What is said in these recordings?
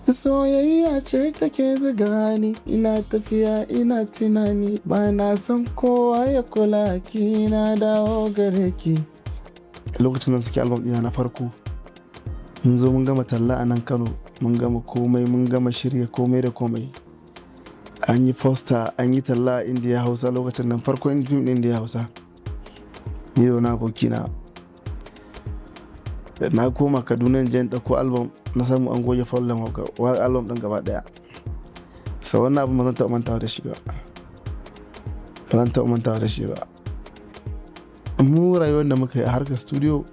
Soyayya ce take zuga ni, ina tafiya ina tunani, ba na son kowa ya kula ki, na dawo gare ki. Lokacin da suke album ɗina na farko, mun zo mun gama talla a nan Kano, mun gama komai, mun gama shirya komai da komai. An yi poster, an yi talla a Indiya Hausa lokacin nan, farkon fim ɗin Indiya Hausa. Ni da wani abokina. Na koma Kaduna in je in ɗauko album, na samu an goge fallon album ɗin gaba ɗaya. Sau wannan abin ba zan taɓa mantawa da shi ba. Ba zan taɓa mantawa da shi ba. Mu rayuwar da muka yi a harkar studio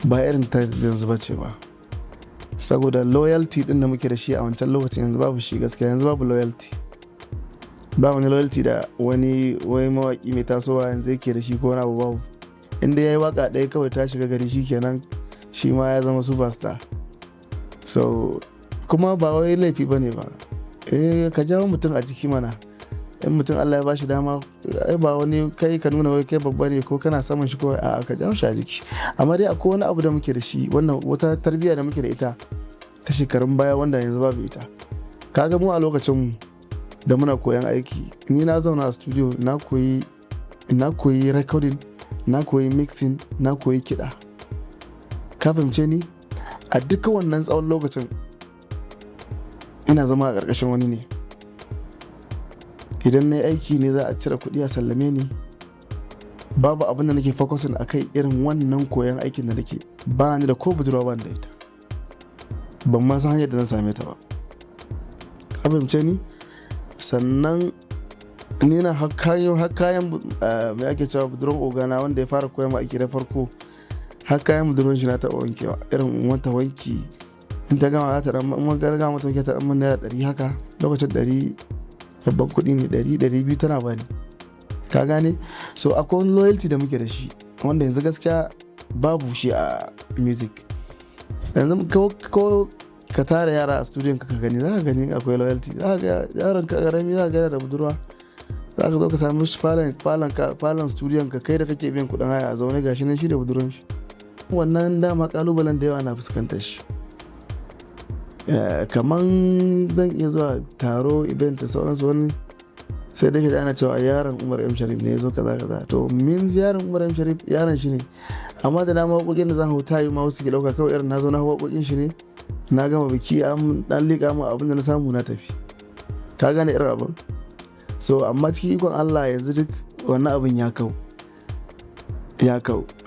ba irin ta yanzu ba ce ba. Saboda loyalty ɗin da muke da shi a wancan lokacin yanzu babu shi gaskiya, yanzu babu loyalty. Ba wani loyalty da wani mawaƙi mai tasowa yanzu yake da shi ko wani abu babu. Inda ya yi waƙa ɗaya kawai ta shiga gari shi kenan, shi ma ya zama superstar. So kuma ba wai laifi ba ne ba. Ka jawo mutum a jiki mana. In mutum Allah ya bashi dama, ba wani kai ka nuna wai kai babba ne ko kana saman shi ko a'a, ka jawo shi a jiki. Amma dai akwai wani abu da muke da shi, wannan wata tarbiyya da muke da ita ta shekarun baya wanda yanzu babu ita. Kaga mu a lokacin mu da muna koyan aiki, ni na zauna a studio na koyi recording, na koyi mixing, na koyi kiɗa. Ka fahimce ni? A duka wannan tsawon lokacin ina zama a ƙarƙashin wani ne. Idan na yi aiki ne za a cire kuɗi a sallame ni. Babu abin da nake focusing a kai irin wannan koyon aikin da nake. Ba ni da ko budurwa ban da ita. Ban ma san hanyar da zan same ta ba. Ka fahimce ni? Sannan ni na kayan mai ake cewa budurwan ogana wanda ya fara koyon aiki da farko. Har kayan budurwan shi na taɓa wankewa, irin wata wanki in ta gama za ta ɗan gama mata wanke ta ɗan naira 100 haka, lokacin 100 babban kuɗi ne, 100-200 tana bani. Ka gane? So akwai wani loyalty da muke da shi wanda yanzu gaskiya babu shi a music. Yanzu ko ka tara yara a studio ka gani, za ka gani akwai loyalty. Za ka ga yaron ka ƙarami, za ka ga da budurwa. Za ka zo ka sami shi falon studio ka kai da kake biyan kuɗin haya a zaune gashi nan shi da budurwan shi. Wannan dama kalubalen da yawa na fuskantar shi. Kaman zan iya zuwa taro, event da sauransu, wani sai dai ka ana cewa yaron Umar M Sharif ne ya zo kaza. To min yaron Umar M Sharif yaron shi ne. Amma da dama waƙoƙin da zan hau tayi ma wasu ke ɗauka kawai irin na zo na hau waƙoƙin shi ne. Na gama biki an ɗan liƙa mu abin da na samu na tafi. Ka gane irin abin? So amma cikin ikon Allah yanzu duk wannan abin ya kau.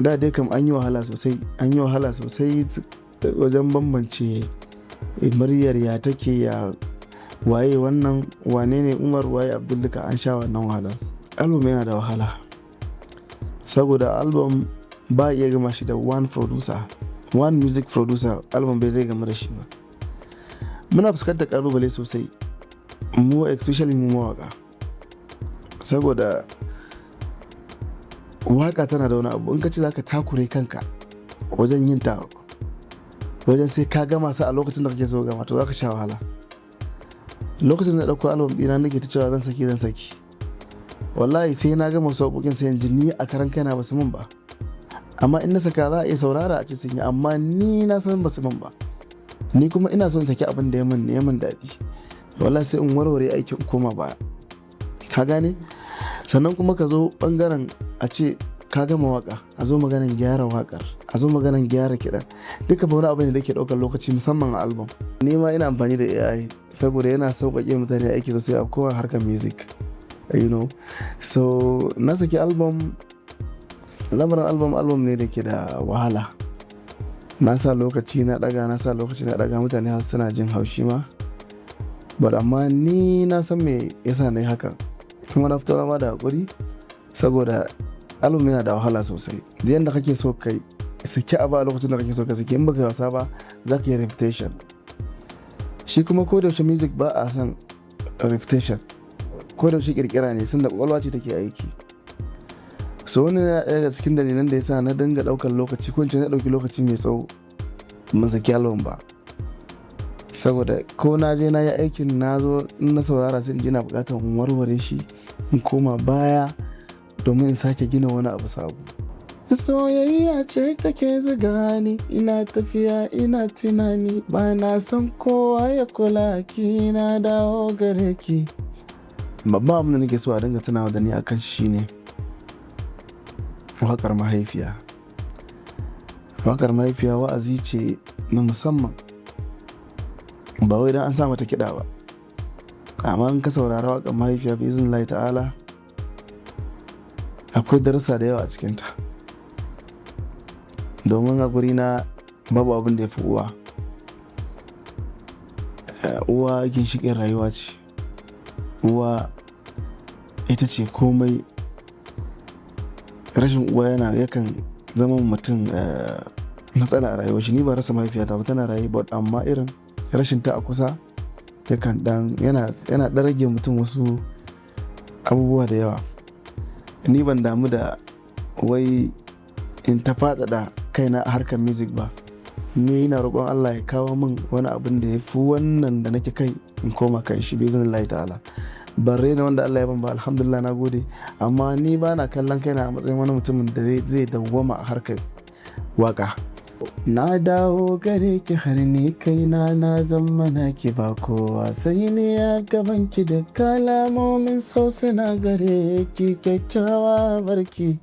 Da dai kam an yi wahala sosai wajen bambance muryar ya take, ya waye wannan, wane ne Umar, waye Abdul, duka an sha wannan wahala. Album yana da wahala saboda album ba iya gama shi da one music producer, album bai zai gama da shi ba. Muna fuskantar kalubale sosai mu, especially mu mawaka, saboda waka tana da wani abu. In ka ce za ka takure kanka wajen yin ta, wajen sai ka gama sa a lokacin da kake so gama, to za ka sha wahala. Lokacin da ɗauko album ɗina nake ta cewa zan saki, wallahi sai na gama su waƙoƙin sai yanzu ni a karan kaina ba su min ba. Amma in na saka za a iya saurara a ce sun yi, amma ni na san ba su min ba. Ni kuma ina son saki abin da ya min daɗi. Wallahi sai in warware aikin koma baya. Ka gane? Sannan kuma ka zo ɓangaren a ce ka gama waka, a zo maganan gyara wakar, a zo maganan gyara kiɗa. Duka ba wani abu ne da ke ɗaukar lokaci, musamman a album. Ni ma ina amfani da AI saboda yana sauƙaƙe mutane aiki sosai a kowa harkar music, you know. So na saki album, lamarin album ne da ke da wahala. Na sa lokaci na ɗaga, mutane har suna jin haushi ma. But amma ni na san me yasa na yi haka. Kuma na fito ma da haƙuri saboda album yana da wahala sosai. Da yanda kake so kai saki abu a lokacin da kake so ka saki, in baka yi wasa ba za ka yi repetition. Shi kuma ko da yaushe music ba a san repetition, ko da yaushe kirkira ne, sun da kwakwalwa ce take aiki. So wani na ɗaya daga cikin dalilan da yasa na dinga ɗaukar lokaci, ko na ɗauki lokaci mai tsawo ban saki album ba. Saboda ko na je na yi aikin, na zo in na saurara sai in ji na buƙatar in warware shi, in koma baya domin in sake gina wani abu sabo. Soyayya ce take zuga ni, ina tafiya ina tunani, ba na son kowa ya kula ki, na dawo gare ki. Babban abin da nake so a dinga tunawa da ni akan shi ne waƙar mahaifiya. Waƙar mahaifiya wa'azi ce na musamman, ba wai dan an sa mata kiɗa ba, amma in ka saurara waƙar mahaifiya bi iznillahi ta'ala akwai darussa da yawa a cikinta. Domin a gurina babu abin da ya fi uwa. Uwa ginshiƙin rayuwa ce. Uwa ita ce komai. Rashin uwa yakan zama mutum matsala a rayuwar shi. Ni ba rasa mahaifiyata ba, tana raye, but amma irin rashin ta a kusa yana ɗan rage mutum wasu abubuwa da yawa. Ni ban damu da wai in ta faɗaɗa kaina a harkar music ba. Ni ina roƙon Allah ya kawo min wani abin da ya fi wannan da nake kai in koma kan shi bi iznillahi ta'ala. Ban raina wanda Allah ya ban ba, alhamdulillah, na gode. Amma ni ba na kallon kaina a matsayin wani mutumin da zai dawwama a harkar waƙa. Na dawo gare ki har ni kaina na zama naki, ba kowa sai ni a gaban ki, da kalamomin so suna gare ki, kyakkyawa barki.